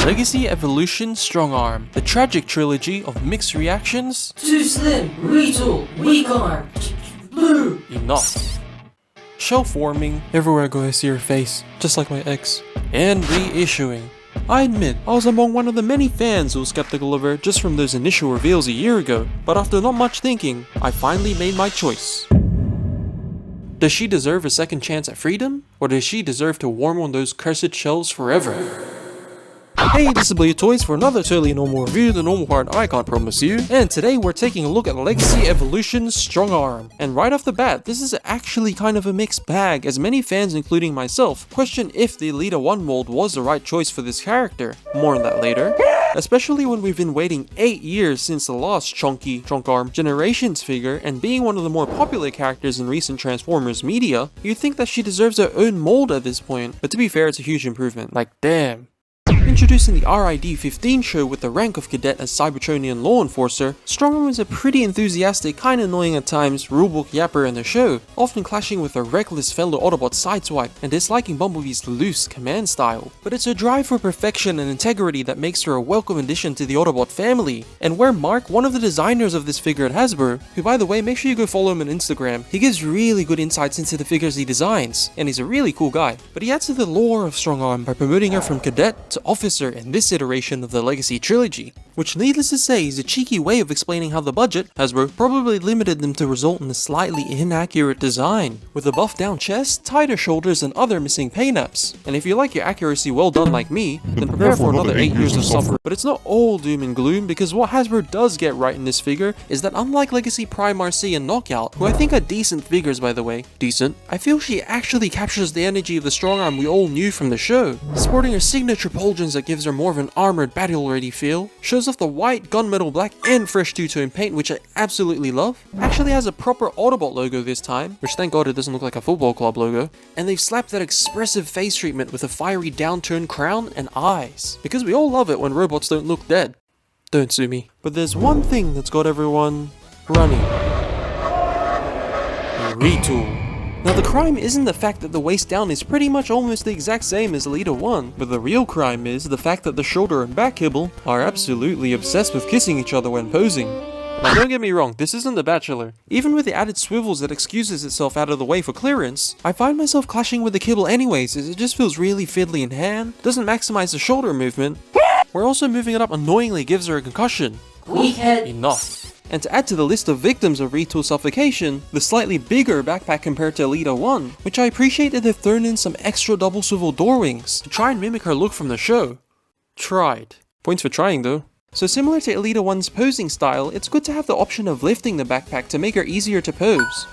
Legacy Evolution STRONGARM, the tragic trilogy of mixed reactions. Too slim, retool, weak arm, blue. Enough. Shell forming, everywhere I go I see her face, just like my ex. And reissuing. I admit, I was among one of the many fans who was skeptical of her just from those initial reveals a year ago, but after not much thinking, I finally made my choice. Does she deserve a second chance at freedom? Or does she deserve to warm on those cursed shells forever? Hey, this is Bleed Toys for another totally normal review, the normal part I can't promise you. And today we're taking a look at Legacy Evolution STRONGARM. And right off the bat, this is actually kind of a mixed bag, as many fans, including myself, question if the Elita-1 mold was the right choice for this character. More on that later. Especially when we've been waiting 8 years since the last STRONGARM Generations figure, and being one of the more popular characters in recent Transformers media, you'd think that she deserves her own mold at this point. But to be fair, it's a huge improvement. Like, damn. Introducing the RID2015 show with the rank of Cadet as Cybertronian law enforcer, STRONGARM is a pretty enthusiastic, kinda annoying at times, rulebook yapper in the show, often clashing with a reckless fellow Autobot sideswipe and disliking Bumblebee's loose command style. But it's her drive for perfection and integrity that makes her a welcome addition to the Autobot family. And where Mark, one of the designers of this figure at Hasbro, who by the way, make sure you go follow him on Instagram, he gives really good insights into the figures he designs, and he's a really cool guy. But he adds to the lore of STRONGARM by promoting her from Cadet to Officer in this iteration of the Legacy trilogy, which needless to say is a cheeky way of explaining how the budget, Hasbro, probably limited them to result in a slightly inaccurate design, with a buffed down chest, tighter shoulders and other missing paint-apps. And if you like your accuracy well done like me, then prepare for another 8 years of suffering. But it's not all doom and gloom, because what Hasbro does get right in this figure is that unlike Legacy Prime RC and Knockout, who I think are decent figures by the way, I feel she actually captures the energy of the STRONGARM we all knew from the show, sporting her signature pauldrons that gives her more of an armored battle-ready feel, shows off the white, gunmetal black and fresh two-tone paint which I absolutely love, actually has a proper Autobot logo this time, which thank god it doesn't look like a football club logo, and they've slapped that expressive face treatment with a fiery downturned crown and eyes, because we all love it when robots don't look dead. Don't sue me. But there's one thing that's got everyone running. Retool. Now the crime isn't the fact that the waist down is pretty much almost the exact same as Elita-1, but the real crime is the fact that the shoulder and back kibble are absolutely obsessed with kissing each other when posing. Now don't get me wrong, this isn't The Bachelor. Even with the added swivels that excuses itself out of the way for clearance, I find myself clashing with the kibble anyways as it just feels really fiddly in hand, doesn't maximize the shoulder movement, where also moving it up annoyingly gives her a concussion. Weak head. Enough. And to add to the list of victims of retool suffocation, the slightly bigger backpack compared to Elita-1, which I appreciate that they've thrown in some extra double swivel door wings to try and mimic her look from the show. Tried. Points for trying though. So similar to Elita-1's posing style, it's good to have the option of lifting the backpack to make her easier to pose.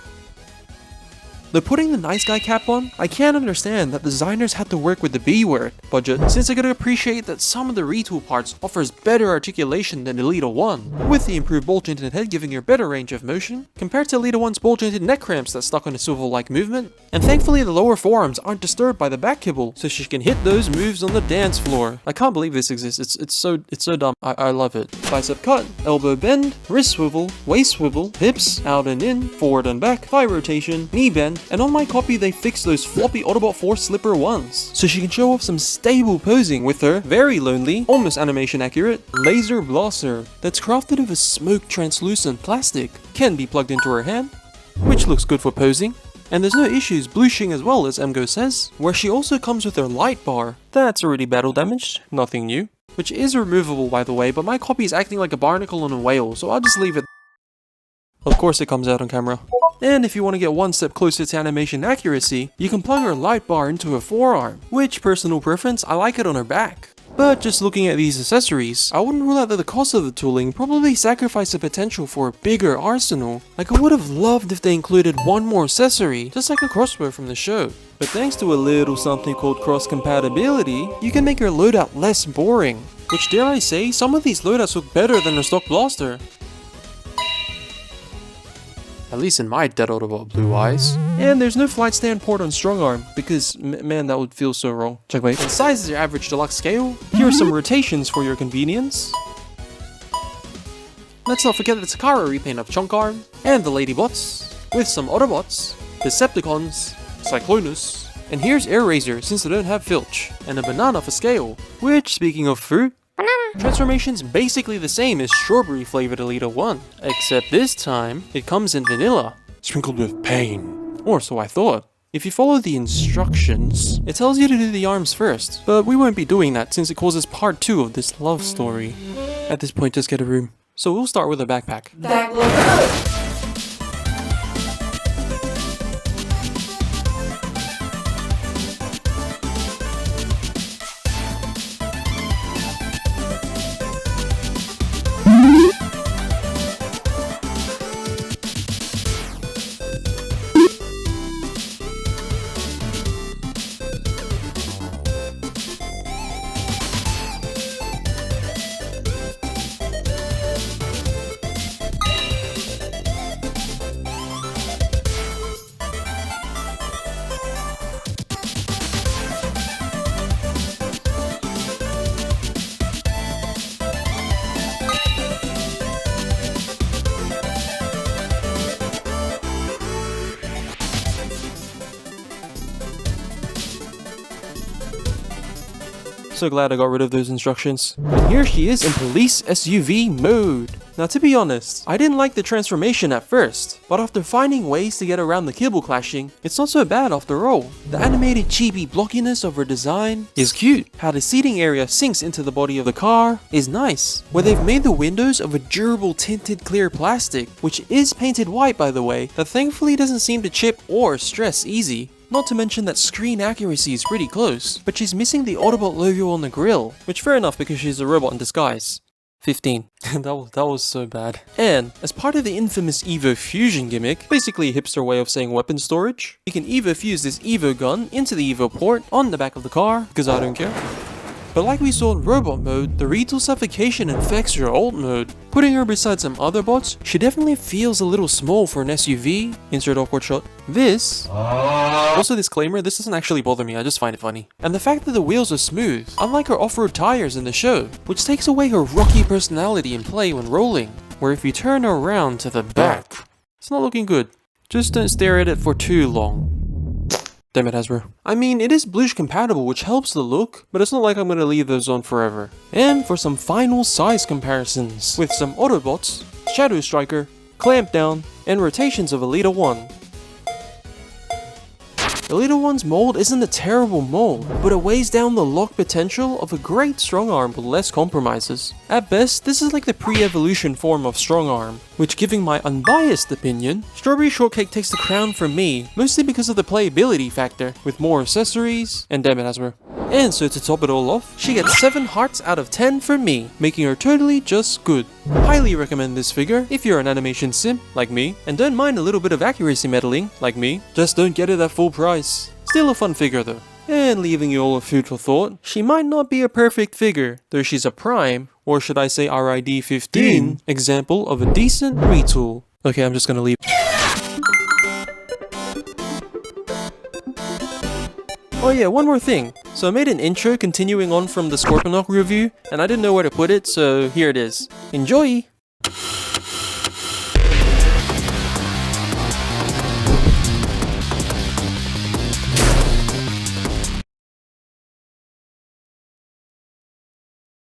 Though putting the nice guy cap on, I can understand that designers had to work with the B word budget, since I gotta appreciate that some of the retool parts offers better articulation than Elita-1, with the improved ball-jointed head giving her better range of motion, compared to Elita-1's ball-jointed neck cramps that stuck on a swivel-like movement, and thankfully the lower forearms aren't disturbed by the back kibble, so she can hit those moves on the dance floor. I can't believe this exists, it's so dumb, I love it. Bicep cut, elbow bend, wrist swivel, waist swivel, hips, out and in, forward and back, thigh rotation, knee bend, and on my copy they fixed those floppy Autobot 4 slipper ones, so she can show off some stable posing with her very lonely, almost animation accurate, laser blaster that's crafted of a smoke translucent plastic, can be plugged into her hand, which looks good for posing, and there's no issues blushing as well as Emgo says, where she also comes with her light bar, that's already battle damaged, nothing new, which is removable by the way, but my copy is acting like a barnacle on a whale, so I'll just leave it. Of course it comes out on camera. And if you want to get one step closer to animation accuracy, you can plug her light bar into her forearm, which personal preference, I like it on her back. But just looking at these accessories, I wouldn't rule out that the cost of the tooling probably sacrificed the potential for a bigger arsenal. Like I would have loved if they included one more accessory, just like a crossbow from the show. But thanks to a little something called cross compatibility, you can make your loadout less boring. Which dare I say, some of these loadouts look better than her stock blaster. At least in my dead Autobot blue eyes. And there's no flight stand port on STRONGARM, because man that would feel so wrong. Checkmate. The size is your average deluxe scale. Here are some rotations for your convenience. Let's not forget the Takara repaint of STRONGARM, and the Ladybots, with some Autobots, Decepticons, Cyclonus, And here's Air Razor since they don't have Filch, and a banana for scale. Which, speaking of fruit, transformation's basically the same as strawberry flavored Elita-1, except this time it comes in vanilla, sprinkled with pain. Or so I thought. If you follow the instructions, it tells you to do the arms first, but we won't be doing that since it causes part 2 of this love story. At this point, just get a room. So we'll start with a backpack. Backloader. So glad I got rid of those instructions. And here she is in police SUV mode. Now to be honest, I didn't like the transformation at first, but after finding ways to get around the kibble clashing, it's not so bad after all. The animated chibi blockiness of her design is cute. How the seating area sinks into the body of the car is nice. Where they've made the windows of a durable tinted clear plastic, which is painted white by the way, that thankfully doesn't seem to chip or stress easy. Not to mention that screen accuracy is pretty close, but she's missing the Autobot logo on the grille, which fair enough because she's a robot in disguise. 15. that was so bad. And, as part of the infamous Evo Fusion gimmick, basically a hipster way of saying weapon storage, you can Evo fuse this Evo gun into the Evo port on the back of the car, because I don't care. But like we saw in robot mode, the retool suffocation infects your alt mode. Putting her beside some other bots, she definitely feels a little small for an SUV. Insert awkward shot. This. Also disclaimer, this doesn't actually bother me, I just find it funny. And the fact that the wheels are smooth, unlike her off-road tires in the show, which takes away her rocky personality in play when rolling, where if you turn her around to the back, it's not looking good. Just don't stare at it for too long. Damn it, Hasbro. I mean, it is Blush compatible, which helps the look, but it's not like I'm gonna leave those on forever. And for some final size comparisons, with some Autobots, Shadow Striker, Clampdown, and rotations of Elita-1. Elita-1's mold isn't a terrible mold, but it weighs down the lock potential of a great Strongarm with less compromises. At best, this is like the pre-evolution form of Strongarm, which, giving my unbiased opinion, Strawberry Shortcake takes the crown from me, mostly because of the playability factor, with more accessories, and damn it, Hasbro. And so to top it all off, she gets 7 hearts out of 10 from me, making her totally just good. Highly recommend this figure if you're an animation sim, like me, and don't mind a little bit of accuracy meddling, like me, just don't get it at full price. Still a fun figure though. And leaving you all with food for thought, she might not be a perfect figure, though she's a prime, or should I say RID2015, example of a decent retool. Okay, I'm just gonna leave. Oh yeah, one more thing. So I made an intro continuing on from the Scorponok review, and I didn't know where to put it, so here it is. Enjoy!